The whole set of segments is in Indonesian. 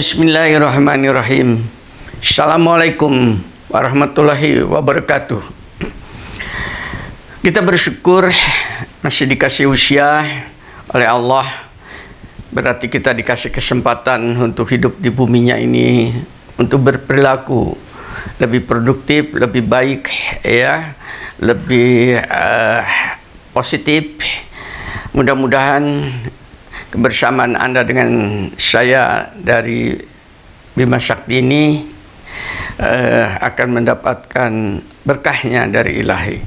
Bismillahirrahmanirrahim. Assalamualaikum warahmatullahi wabarakatuh. Kita bersyukur masih dikasih usia oleh Allah. Berarti kita dikasih kesempatan untuk hidup di buminya ini, untuk berperilaku lebih produktif, lebih baik, ya, lebih positif. Mudah-mudahan kebersamaan Anda dengan saya dari Bima Sakti ini akan mendapatkan berkahnya dari ilahi.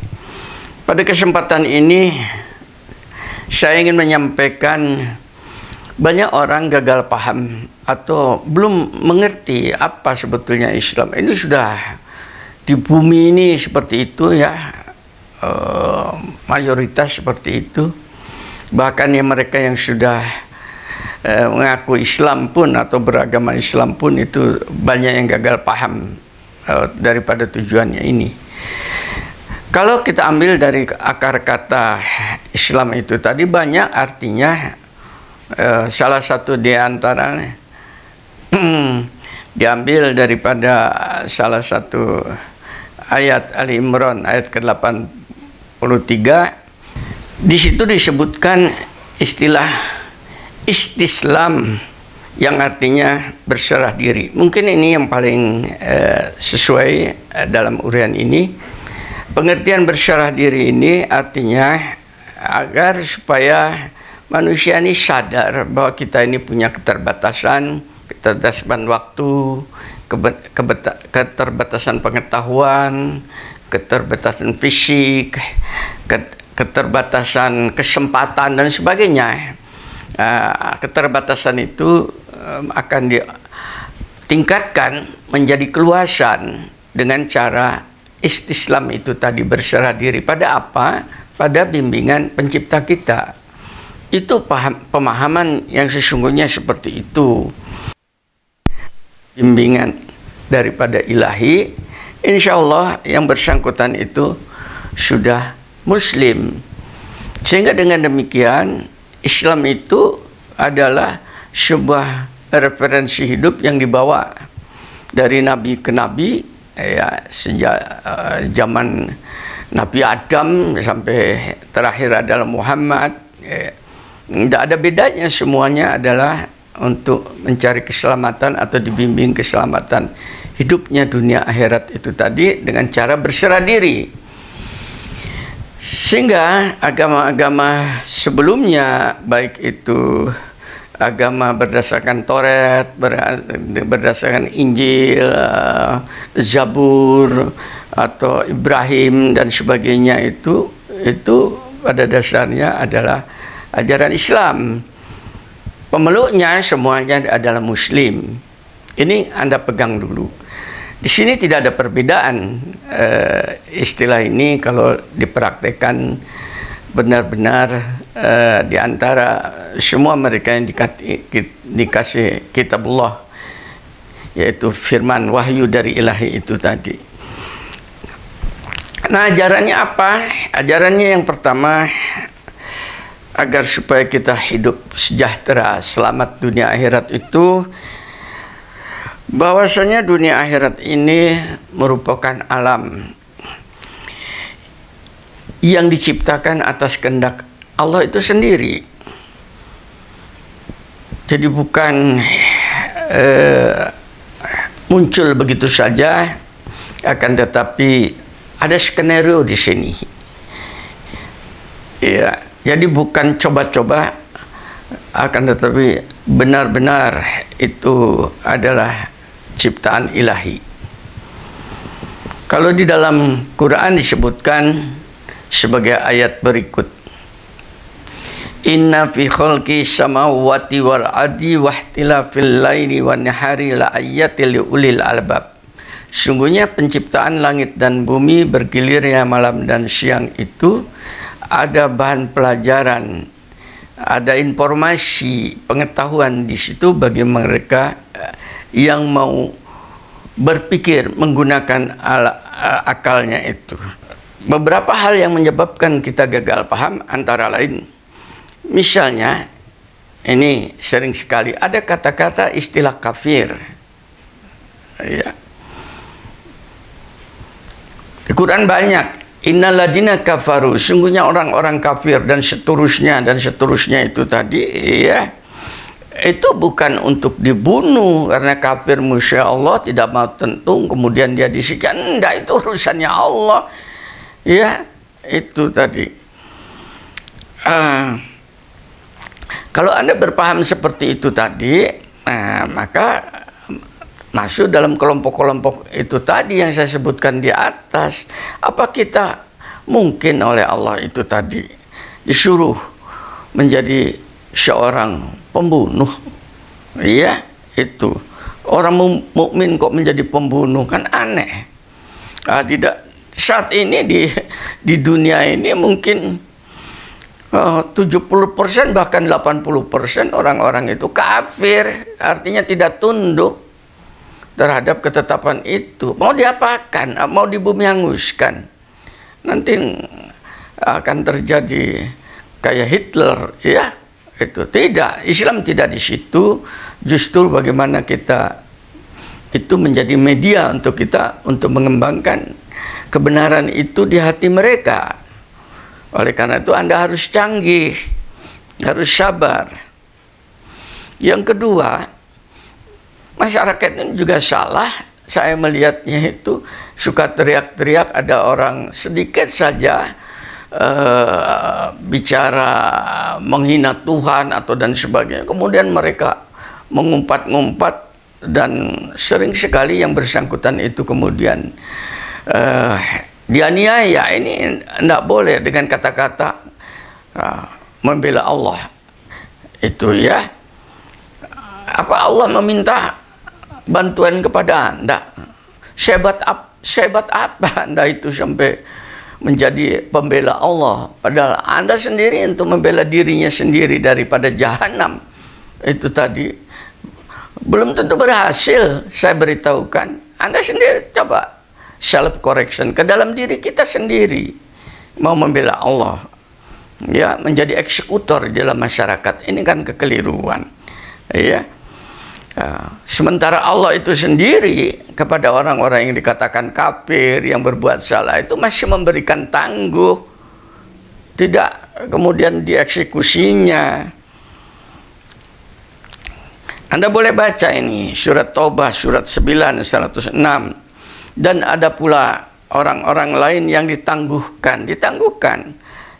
Pada kesempatan ini saya ingin menyampaikan, banyak orang gagal paham atau belum mengerti apa sebetulnya Islam. Ini sudah di bumi ini seperti itu, ya, mayoritas seperti itu. Bahkan yang mereka yang sudah mengaku Islam pun atau beragama Islam pun itu banyak yang gagal paham daripada tujuannya ini. Kalau kita ambil dari akar kata Islam itu tadi, banyak artinya. Salah satu di antaranya diambil daripada salah satu ayat Ali Imran ayat ke-83. Di situ disebutkan istilah istislam yang artinya berserah diri. Mungkin ini yang paling sesuai dalam uraian ini. Pengertian berserah diri ini artinya agar supaya manusia ini sadar bahwa kita ini punya keterbatasan waktu, keterbatasan pengetahuan, keterbatasan fisik, keterbatasan kesempatan dan sebagainya. Keterbatasan itu akan ditingkatkan menjadi keluasan dengan cara istislam itu tadi, berserah diri. Pada apa? Pada bimbingan pencipta kita. Itu pemahaman yang sesungguhnya seperti itu. Bimbingan daripada ilahi, insya Allah yang bersangkutan itu sudah Muslim. Sehingga dengan demikian Islam itu adalah sebuah referensi hidup yang dibawa dari nabi ke nabi, ya, sejak zaman Nabi Adam sampai terakhir adalah Muhammad. Tidak ada bedanya, semuanya adalah untuk mencari keselamatan atau dibimbing keselamatan hidupnya dunia akhirat itu tadi dengan cara berserah diri. Sehingga agama-agama sebelumnya, baik itu agama berdasarkan Taurat, berdasarkan Injil, Zabur atau Ibrahim dan sebagainya, itu pada dasarnya adalah ajaran Islam. Pemeluknya semuanya adalah Muslim. Ini Anda pegang dulu. Di sini tidak ada perbedaan. Istilah ini kalau dipraktekkan benar-benar di antara semua mereka yang dikasih kitabullah, yaitu firman wahyu dari ilahi itu tadi. Nah, ajarannya apa? Ajarannya yang pertama, agar supaya kita hidup sejahtera, selamat dunia akhirat itu, bahwasanya dunia akhirat ini merupakan alam yang diciptakan atas kehendak Allah itu sendiri. Jadi bukan muncul begitu saja, akan tetapi ada skenario di sini. Ya, jadi bukan coba-coba, akan tetapi benar-benar itu adalah ciptaan ilahi. Kalau di dalam Quran disebutkan sebagai ayat berikut, inna fi khalqi samawati wal ardi wahtilafil laili wan nahari la ayatil ulil albab. Sungguhnya penciptaan langit dan bumi, bergilirnya malam dan siang itu ada bahan pelajaran, ada informasi, pengetahuan di situ bagi mereka yang mau berpikir menggunakan akalnya itu. Beberapa hal yang menyebabkan kita gagal paham antara lain, misalnya ini sering sekali ada kata-kata istilah kafir. Ya. Di Quran banyak. Innaladina kafaru, sungguhnya orang-orang kafir dan seterusnya itu tadi, ya, itu bukan untuk dibunuh karena kafir masya Allah tidak mau tentu kemudian dia disiksa, enggak, itu urusannya Allah, ya, itu tadi. Kalau Anda berpaham seperti itu tadi, maka masuk dalam kelompok-kelompok itu tadi yang saya sebutkan di atas. Apa kita mungkin oleh Allah itu tadi disuruh menjadi seorang pembunuh? Iya, itu orang mukmin kok menjadi pembunuh, kan aneh. Tidak, saat ini di dunia ini mungkin 70% bahkan 80% orang-orang itu kafir, artinya tidak tunduk terhadap ketetapan itu. Mau diapakan? Mau dibumi hanguskan? Nanti akan terjadi kayak Hitler, ya. Itu tidak. Islam tidak di situ. Justru bagaimana kita itu menjadi media untuk kita untuk mengembangkan kebenaran itu di hati mereka. Oleh karena itu Anda harus canggih, harus sabar. Yang kedua, masyarakat ini juga salah. Saya melihatnya itu suka teriak-teriak, ada orang sedikit saja bicara menghina Tuhan atau dan sebagainya, kemudian mereka mengumpat-ngumpat dan sering sekali yang bersangkutan itu kemudian dianiaya. Ini tidak boleh dengan kata-kata membela Allah itu, ya. Apa Allah meminta bantuan kepada Anda? Sehebat apa Anda itu sampai menjadi pembela Allah? Padahal Anda sendiri untuk membela dirinya sendiri daripada jahanam itu tadi belum tentu berhasil. Saya beritahukan, Anda sendiri coba self correction ke dalam diri kita sendiri. Mau membela Allah, ya, menjadi eksekutor di dalam masyarakat, ini kan kekeliruan, ya. Sementara Allah itu sendiri kepada orang-orang yang dikatakan kafir, yang berbuat salah itu masih memberikan tangguh, tidak kemudian dieksekusinya. Anda boleh baca ini surat Taubah surat 9 106. Dan ada pula orang-orang lain yang ditangguhkan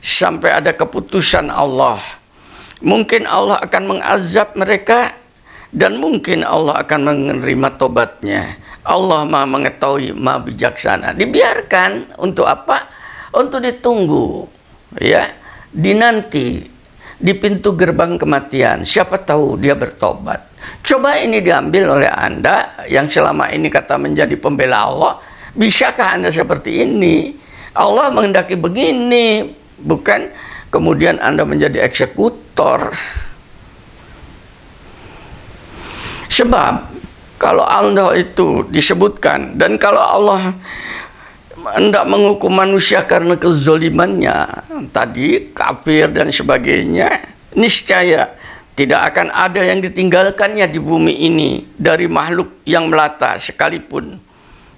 sampai ada keputusan Allah. Mungkin Allah akan mengazab mereka dan mungkin Allah akan menerima tobatnya. Allah Maha mengetahui, Maha bijaksana. Dibiarkan untuk apa? Untuk ditunggu, ya, dinanti di pintu gerbang kematian. Siapa tahu dia bertobat. Coba ini diambil oleh Anda yang selama ini kata menjadi pembela Allah. Bisakah Anda seperti ini? Allah menghendaki begini, bukan kemudian Anda menjadi eksekutor. Sebab kalau Allah itu disebutkan, dan kalau Allah hendak menghukum manusia karena kezolimannya tadi, kafir dan sebagainya, niscaya tidak akan ada yang ditinggalkannya di bumi ini dari makhluk yang melata sekalipun,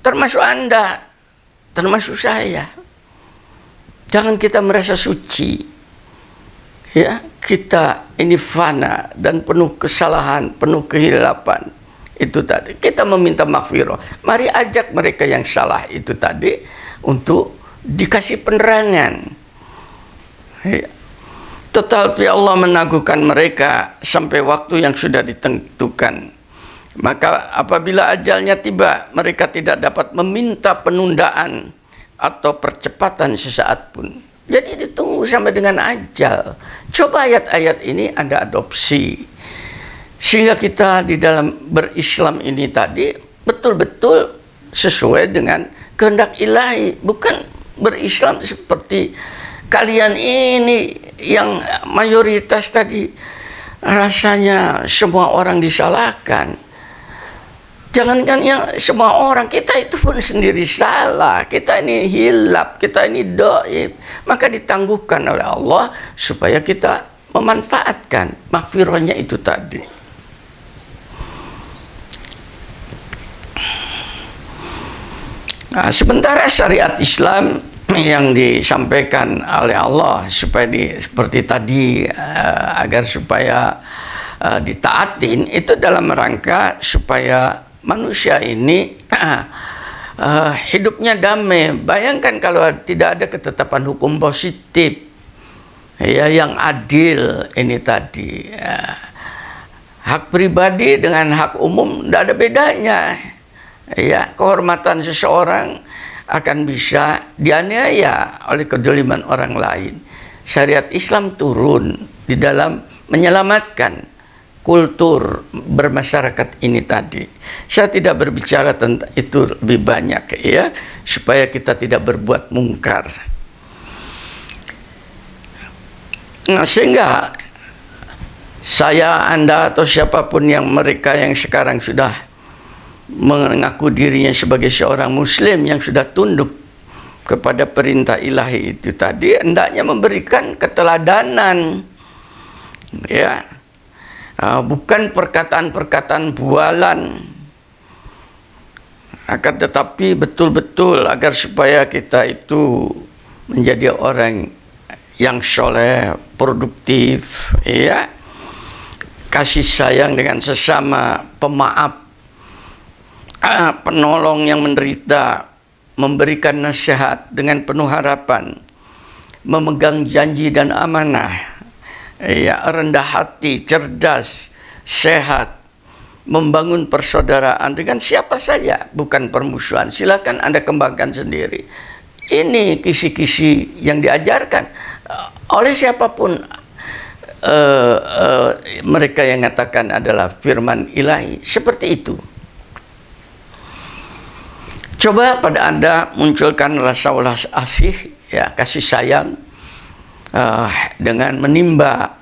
termasuk Anda, termasuk saya. Jangan kita merasa suci, ya. Kita ini fana dan penuh kesalahan, penuh kehilapan itu tadi. Kita meminta maghfirah. Mari ajak mereka yang salah itu tadi untuk dikasih penerangan, ya. Tetapi Allah menaguhkan mereka sampai waktu yang sudah ditentukan. Maka apabila ajalnya tiba, mereka tidak dapat meminta penundaan atau percepatan sesaat pun. Jadi ditunggu sampai dengan ajal. Coba ayat-ayat ini Anda adopsi, sehingga kita di dalam berislam ini tadi betul-betul sesuai dengan kehendak ilahi. Bukan berislam seperti kalian ini yang mayoritas tadi rasanya semua orang disalahkan. Jangankan yang semua orang, kita itu pun sendiri salah. Kita ini hilap, kita ini doib. Maka ditangguhkan oleh Allah supaya kita memanfaatkan maghfirahnya itu tadi. Nah, sementara syariat Islam yang disampaikan oleh Allah supaya seperti tadi agar supaya ditaatin, itu dalam rangka supaya manusia ini hidupnya damai. Bayangkan kalau tidak ada ketetapan hukum positif ya yang adil ini tadi, hak pribadi dengan hak umum tidak ada bedanya. Ya, kehormatan seseorang akan bisa dianiaya oleh kedoliman orang lain. Syariat Islam turun di dalam menyelamatkan kultur bermasyarakat ini tadi. Saya tidak berbicara tentang itu lebih banyak ya, supaya kita tidak berbuat mungkar. Nah, sehingga saya, Anda atau siapapun yang mereka yang sekarang sudah mengaku dirinya sebagai seorang muslim yang sudah tunduk kepada perintah ilahi itu tadi, hendaknya memberikan keteladanan ya, bukan perkataan-perkataan bualan, akan tetapi betul-betul agar supaya kita itu menjadi orang yang soleh, produktif ya, kasih sayang dengan sesama, pemaaf, penolong yang menderita, memberikan nasihat dengan penuh harapan, memegang janji dan amanah, ya, rendah hati, cerdas, sehat, membangun persaudaraan dengan siapa saja, bukan permusuhan. Silakan Anda kembangkan sendiri. Ini kisi-kisi yang diajarkan oleh siapapun mereka yang mengatakan adalah firman ilahi. Seperti itu. Coba pada Anda munculkan rasa ulas asih, ya, kasih sayang dengan menimba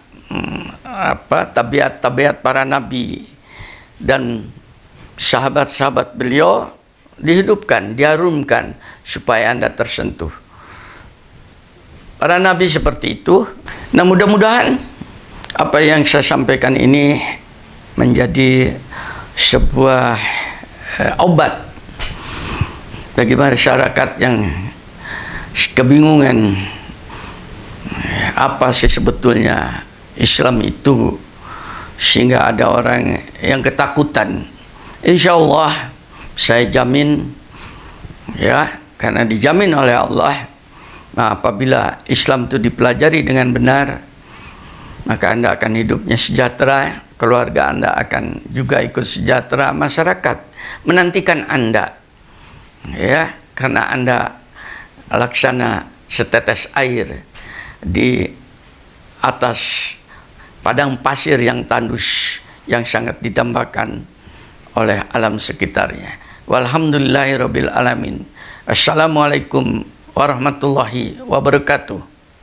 tabiat-tabiat para nabi dan sahabat-sahabat beliau, dihidupkan, diharumkan supaya Anda tersentuh. Para nabi seperti itu. Nah, mudah-mudahan apa yang saya sampaikan ini menjadi sebuah obat bagi masyarakat yang kebingungan apa sih sebetulnya Islam itu, sehingga ada orang yang ketakutan. Insya Allah saya jamin ya, karena dijamin oleh Allah, nah, apabila Islam itu dipelajari dengan benar, maka Anda akan hidupnya sejahtera, keluarga Anda akan juga ikut sejahtera, masyarakat menantikan Anda ya, karena Anda laksana setetes air di atas padang pasir yang tandus yang sangat didambakan oleh alam sekitarnya. Walhamdulillahirabbil alamin. Assalamualaikum warahmatullahi wabarakatuh.